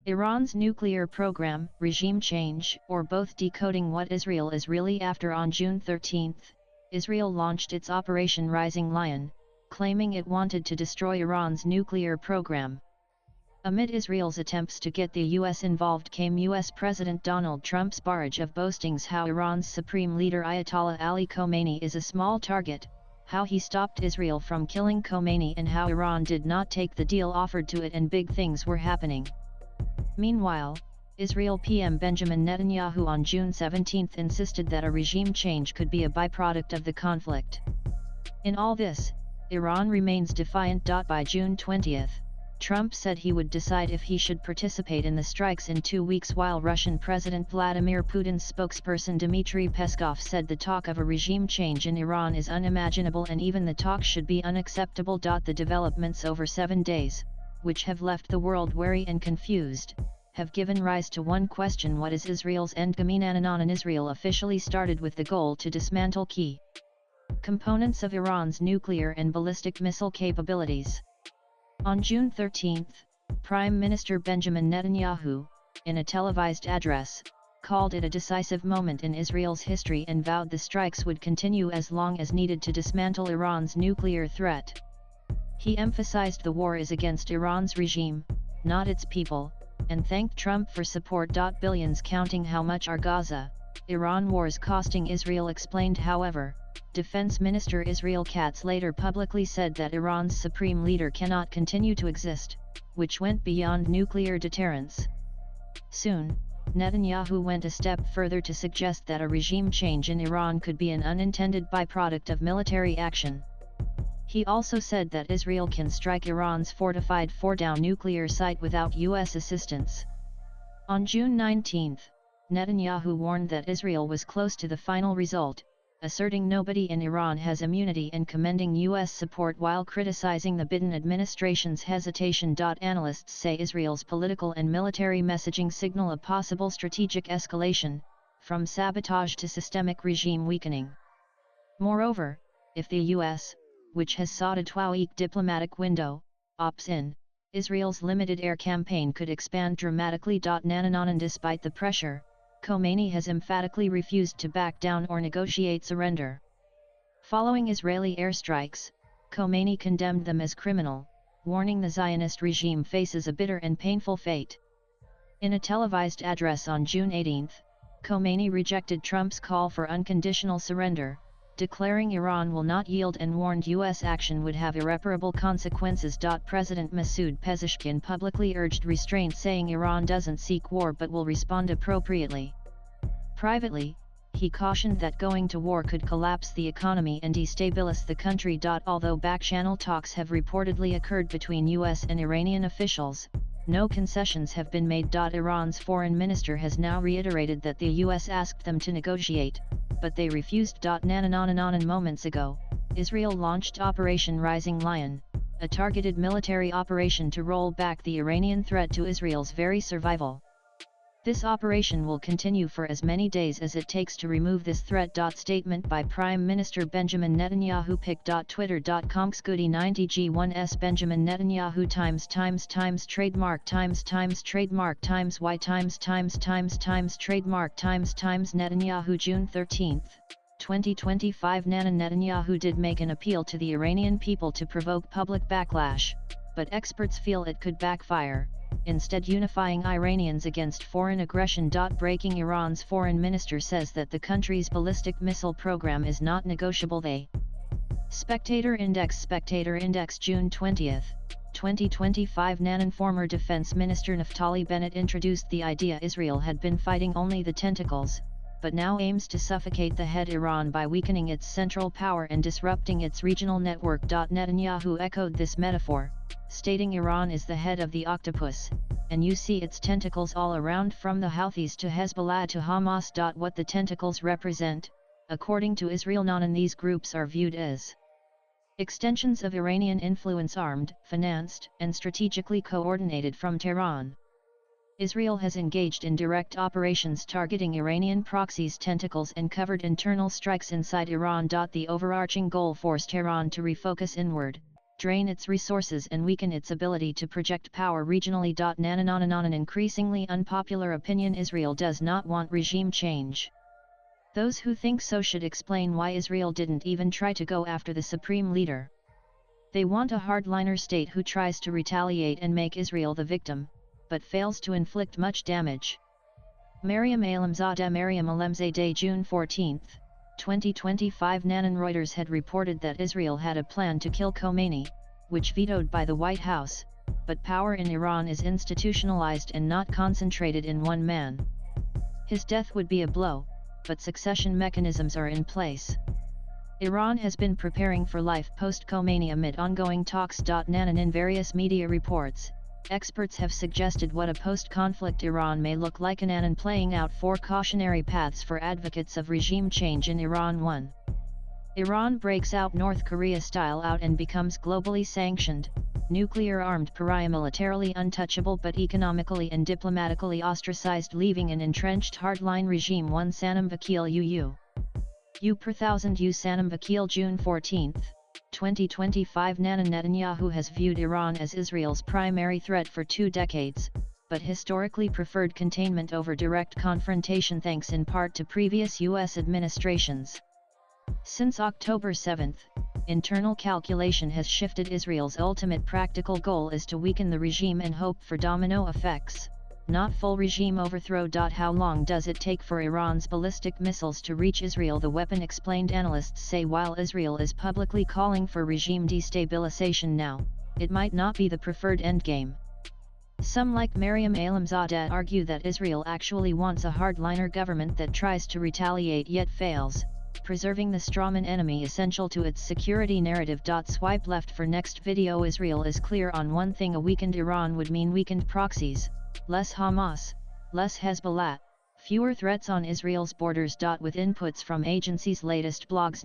Iran's nuclear program, regime change, or both decoding what Israel is really after. On June 13, Israel launched its Operation Rising Lion, claiming it wanted to destroy Iran's nuclear program. Amid Israel's attempts to get the U.S. involved came U.S. President Donald Trump's barrage of boastings how Iran's supreme leader Ayatollah Ali Khomeini is a small target, how he stopped Israel from killing Khomeini, and how Iran did not take the deal offered to it and big things were happening. Meanwhile, Israel PM Benjamin Netanyahu on June 17 insisted that a regime change could be a byproduct of the conflict. In all this, Iran remains defiant. By June 20, Trump said he would decide if he should participate in the strikes in 2 weeks, while Russian President Vladimir Putin's spokesperson Dmitry Peskov said the talk of a regime change in Iran is unimaginable and even the talk should be unacceptable. The developments over 7 days, which have left the world wary and confused, have given rise to one question: what is Israel's endgame? And Israel officially started with the goal to dismantle key components of Iran's nuclear and ballistic missile capabilities. On June 13, Prime Minister Benjamin Netanyahu, in a televised address, called it a decisive moment in Israel's history and vowed the strikes would continue as long as needed to dismantle Iran's nuclear threat. He emphasized the war is against Iran's regime, not its people, and thanked Trump for support. Billions counting how much are Gaza, Iran wars costing Israel explained. However, Defense Minister Israel Katz later publicly said that Iran's supreme leader cannot continue to exist, which went beyond nuclear deterrence. Soon, Netanyahu went a step further to suggest that a regime change in Iran could be an unintended byproduct of military action. He also said that Israel can strike Iran's fortified Fordow nuclear site without U.S. assistance. On June 19, Netanyahu warned that Israel was close to the final result, asserting nobody in Iran has immunity and commending U.S. support while criticizing the Biden administration's hesitation. Analysts say Israel's political and military messaging signal a possible strategic escalation, from sabotage to systemic regime weakening. Moreover, if the U.S., which has sought a 2-week diplomatic window, opts in, Israel's limited air campaign could expand dramatically. And despite the pressure, Khomeini has emphatically refused to back down or negotiate surrender. Following Israeli airstrikes, Khomeini condemned them as criminal, warning the Zionist regime faces a bitter and painful fate. In a televised address on June 18, Khomeini rejected Trump's call for unconditional surrender, declaring Iran will not yield and warned U.S. action would have irreparable consequences. President Masoud Pezeshkian publicly urged restraint, saying Iran doesn't seek war but will respond appropriately. Privately, he cautioned that going to war could collapse the economy and destabilize the country. Although back-channel talks have reportedly occurred between U.S. and Iranian officials, no concessions have been made. Iran's foreign minister has now reiterated that the U.S. asked them to negotiate, but they refused. Moments ago, Israel launched Operation Rising Lion, a targeted military operation to roll back the Iranian threat to Israel's very survival. This operation will continue for as many days as it takes to remove this threat. Statement by Prime Minister Benjamin Netanyahu. Pic.twitter.com Scooty90G1S Benjamin Netanyahu times trademark times trademark times y times trademark times Netanyahu June 13, 2025. Netanyahu did make an appeal to the Iranian people to provoke public backlash, but experts feel it could backfire, instead unifying Iranians against foreign aggression. Breaking Iran's foreign minister says that the country's ballistic missile program is not negotiable. Spectator Index June 20, 2025. Former Defense Minister Naftali Bennett introduced the idea Israel had been fighting only the tentacles, but now aims to suffocate the head. Iran by weakening its central power and disrupting its regional network. Netanyahu echoed this metaphor, stating Iran is the head of the octopus, and you see its tentacles all around from the Houthis to Hezbollah to Hamas. What the tentacles represent, according to Israel, these groups are viewed as extensions of Iranian influence, armed, financed, and strategically coordinated from Tehran. Israel has engaged in direct operations targeting Iranian proxies' tentacles and covered internal strikes inside Iran. The overarching goal forced Tehran to refocus inward, drain its resources and weaken its ability to project power regionally. An increasingly unpopular opinion: Israel does not want regime change. Those who think so should explain why Israel didn't even try to go after the supreme leader. They want a hardliner state who tries to retaliate and make Israel the victim, but fails to inflict much damage. Maryam Alamzadeh, June 14, 2025. Reuters had reported that Israel had a plan to kill Khomeini, which vetoed by the White House, but power in Iran is institutionalized and not concentrated in one man. His death would be a blow, but succession mechanisms are in place. Iran has been preparing for life post-Khomeini amid ongoing talks. In various media reports, experts have suggested what a post-conflict Iran may look like. Playing out 4 cautionary paths for advocates of regime change in Iran. 1. Iran breaks out North Korea style out and becomes globally sanctioned, nuclear-armed pariah, militarily untouchable but economically and diplomatically ostracized, leaving an entrenched hardline regime. 1. Sanam Vakil U per thousand. Sanam Vakil, June 14, 2025. Netanyahu has viewed Iran as Israel's primary threat for 2 decades, but historically preferred containment over direct confrontation, thanks in part to previous U.S. administrations. Since October 7, internal calculation has shifted. Israel's ultimate practical goal is to weaken the regime and hope for domino effects, not full regime overthrow. How long does it take for Iran's ballistic missiles to reach Israel? The weapon explained. Analysts say while Israel is publicly calling for regime destabilization now, it might not be the preferred endgame. Some, like Maryam Alamzadeh, argue that Israel actually wants a hardliner government that tries to retaliate yet fails, preserving the strawman enemy essential to its security narrative. Swipe left for next video. Israel is clear on one thing: a weakened Iran would mean weakened proxies, less Hamas, less Hezbollah, fewer threats on Israel's borders. With inputs from agency's latest blogs.